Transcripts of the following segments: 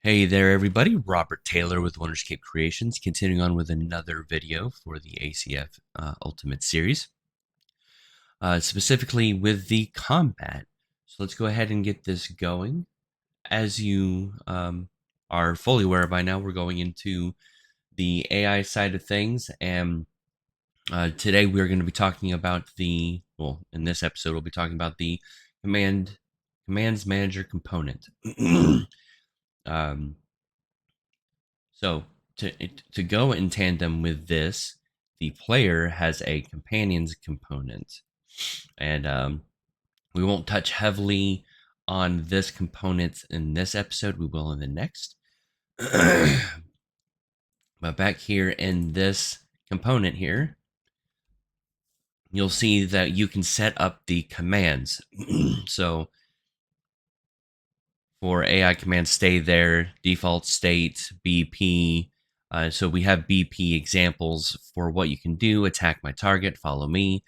Hey there, everybody. Robert Taylor with Wonderscape Creations, continuing on with another video for the ACF Ultimate Series, specifically with the combat. So let's go ahead and get this going. As you are fully aware by now, we're going into the AI side of things, and today we're going to be talking about in this episode, we'll be talking about the commands manager component. um, So to go in tandem with this, the player has a companions component, and we won't touch heavily on this component in this episode. We will in the next. But back here in this component here, you'll see that you can set up the commands. So for AI commands, stay there, default state, BP. So we have BP examples for what you can do. Attack my target, follow me.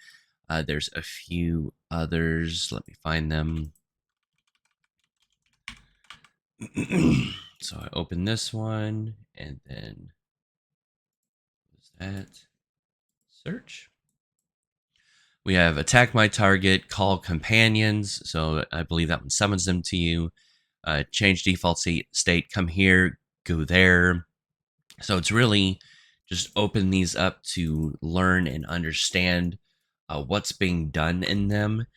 There's a few others. Let me find them. So I open this one and then what's that? Search. We have attack my target, call companions. So I believe that one summons them to you. Change default state, come here, go there. So it's really just open these up to learn and understand what's being done in them,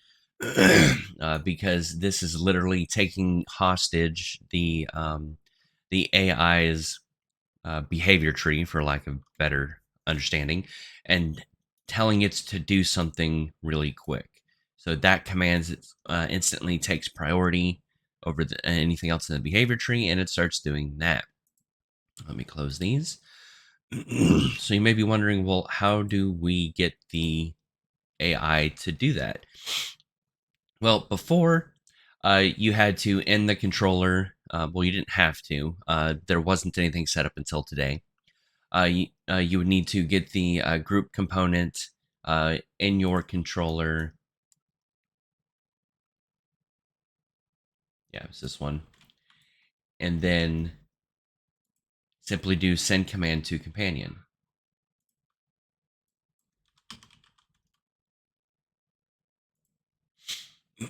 because this is literally taking hostage the AI's behavior tree, for lack of better understanding, and telling it to do something really quick. So that commands instantly takes priority over anything else in the behavior tree, and it starts doing that. Let me close these. So you may be wondering, well, how do we get the AI to do that? Well, before you had to end the controller. Well, you didn't have to. There wasn't anything set up until today. You would need to get the group component in your controller. Yeah, it's this one. And then simply do send command to companion.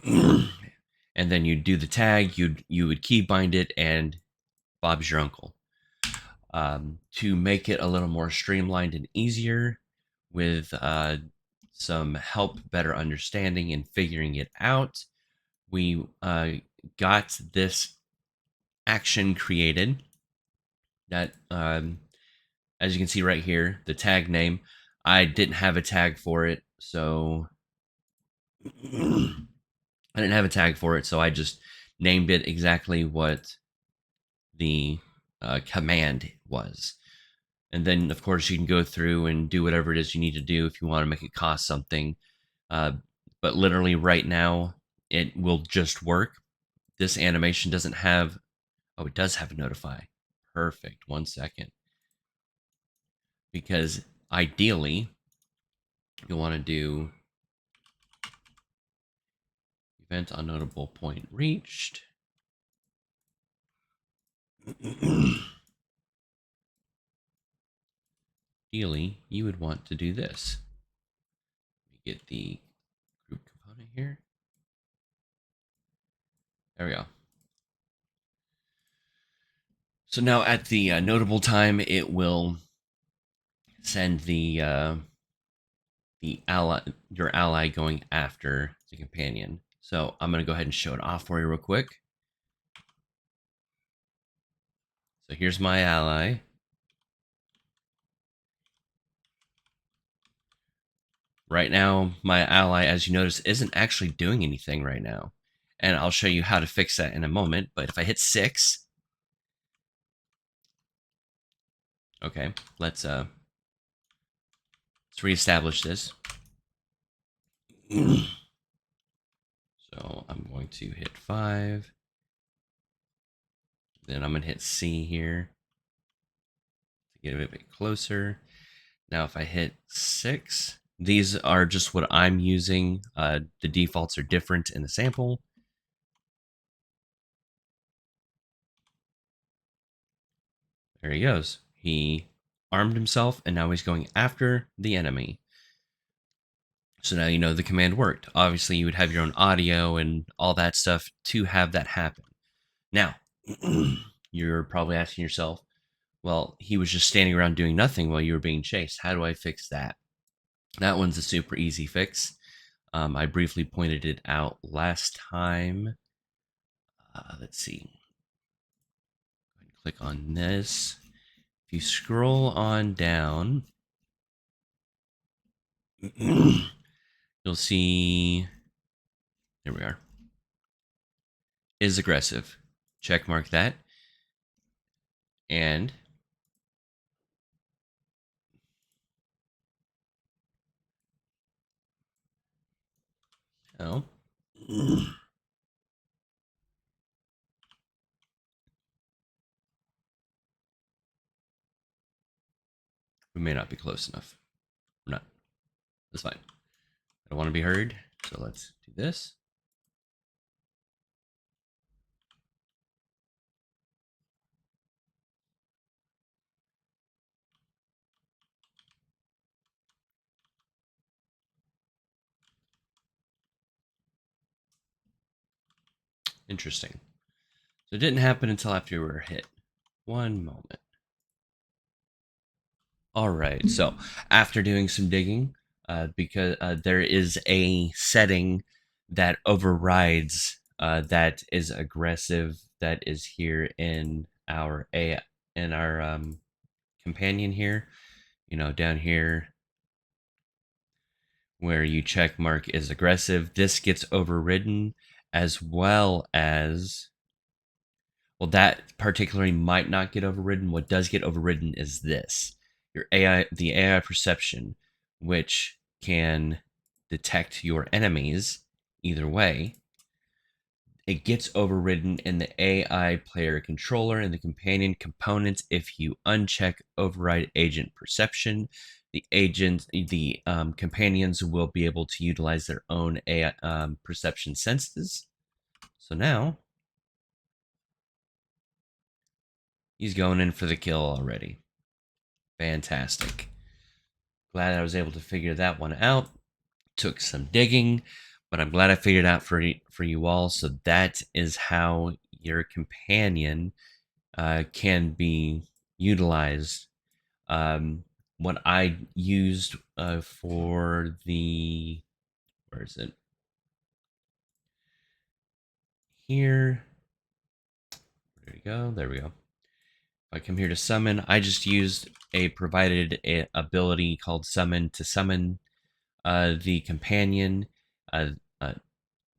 And then you do the tag. You would key bind it, and Bob's your uncle. To make it a little more streamlined and easier, with some help, better understanding, and figuring it out, we got this action created that, as you can see right here, the tag name. I didn't have a tag for it, so I just named it exactly what the command was. And then, of course, you can go through and do whatever it is you need to do if you want to make it cost something. Uh, but literally, right now, it will just work. This animation doesn't have. Oh, it does have a notify. Perfect. 1 second. Because ideally, you want to do event on notable point reached. Ideally, you would want to do this. Let me get the group component here. There we go. So now at the notable time, it will send the ally, your ally going after the companion. So I'm going to go ahead and show it off for you real quick. So here's my ally. Right now, my ally, as you notice, isn't actually doing anything right now. And I'll show you how to fix that in a moment. But if I hit 6, okay, let's reestablish this. So I'm going to hit 5. Then I'm going to hit C here to get a bit closer. Now, if I hit 6, these are just what I'm using. The defaults are different in the sample. There he goes. He armed himself, and now he's going after the enemy. So now you know the command worked. Obviously, you would have your own audio and all that stuff to have that happen. Now, you're probably asking yourself, well, he was just standing around doing nothing while you were being chased. How do I fix that? That one's a super easy fix. I briefly pointed it out last time. Let's see. Click on this. If you scroll on down, you'll see. There we are. Is aggressive. Check mark that. And oh. We may not be close enough. We're not. That's fine. I don't want to be heard. So let's do this. Interesting. So it didn't happen until after we were hit. One moment. All right. So after doing some digging, because there is a setting that overrides that is aggressive that is here in our companion here. You know, down here where you check mark is aggressive, this gets overridden, as well as, well, that particularly might not get overridden. What does get overridden is this: your AI, the AI perception, which can detect your enemies either way. It gets overridden in the AI player controller and the companion components if you uncheck override agent perception. The companions will be able to utilize their own AI perception senses. So now he's going in for the kill already. Fantastic. Glad I was able to figure that one out. Took some digging, but I'm glad I figured it out for you all. So that is how your companion can be utilized. What I used for the, where is it? Here. There we go. There we go. If I come here to summon, I just used a provided ability called summon to summon the companion. Uh, uh,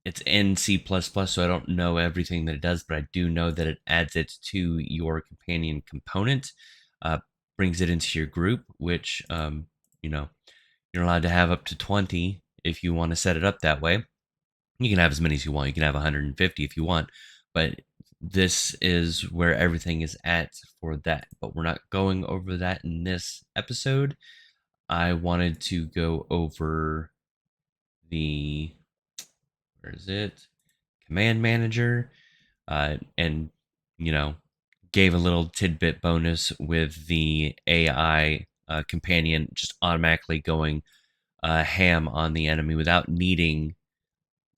it's in C++, so I don't know everything that it does, but I do know that it adds it to your companion component, brings it into your group, which, you know, you're allowed to have up to 20 if you want to set it up that way. You can have as many as you want. You can have 150 if you want, but this is where everything is at for that. But we're not going over that in this episode. I wanted to go over the, where is it? Command manager, and, you know, gave a little tidbit bonus with the AI companion just automatically going ham on the enemy without needing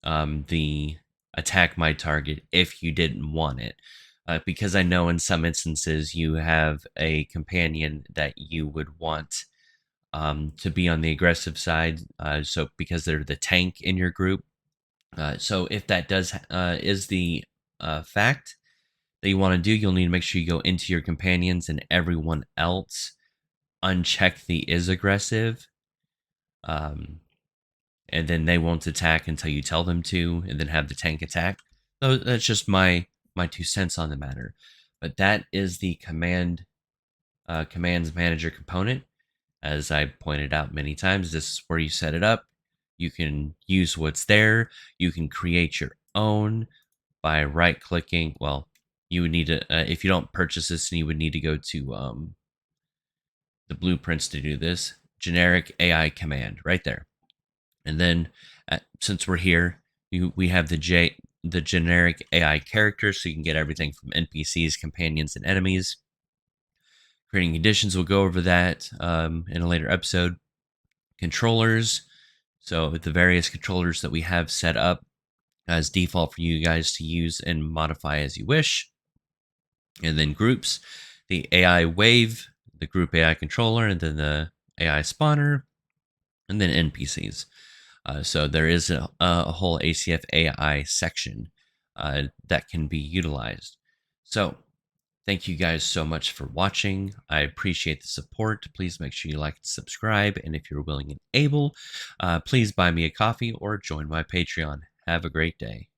the attack my target if you didn't want it. Because I know in some instances you have a companion that you would want to be on the aggressive side. So because they're the tank in your group. So if that does is the fact that you want to do, you'll need to make sure you go into your companions and everyone else, uncheck the is aggressive. Um, and then they won't attack until you tell them to, and then have the tank attack. So that's just my 2 cents on the matter. But that is the commands manager component. As I pointed out many times, this is where you set it up. You can use what's there. You can create your own by right clicking. Well, you would need to, if you don't purchase this, and you would need to go to the blueprints to do this. Generic AI command right there. And then since we're here, we have the generic AI characters, so you can get everything from NPCs, companions, and enemies. Creating conditions, we'll go over that in a later episode. Controllers, so the various controllers that we have set up as default for you guys to use and modify as you wish. And then groups, the AI wave, the group AI controller, and then the AI spawner, and then NPCs. So there is a whole ACF AI section that can be utilized. So thank you guys so much for watching. I appreciate the support. Please make sure you like and subscribe. And if you're willing and able, please buy me a coffee or join my Patreon. Have a great day.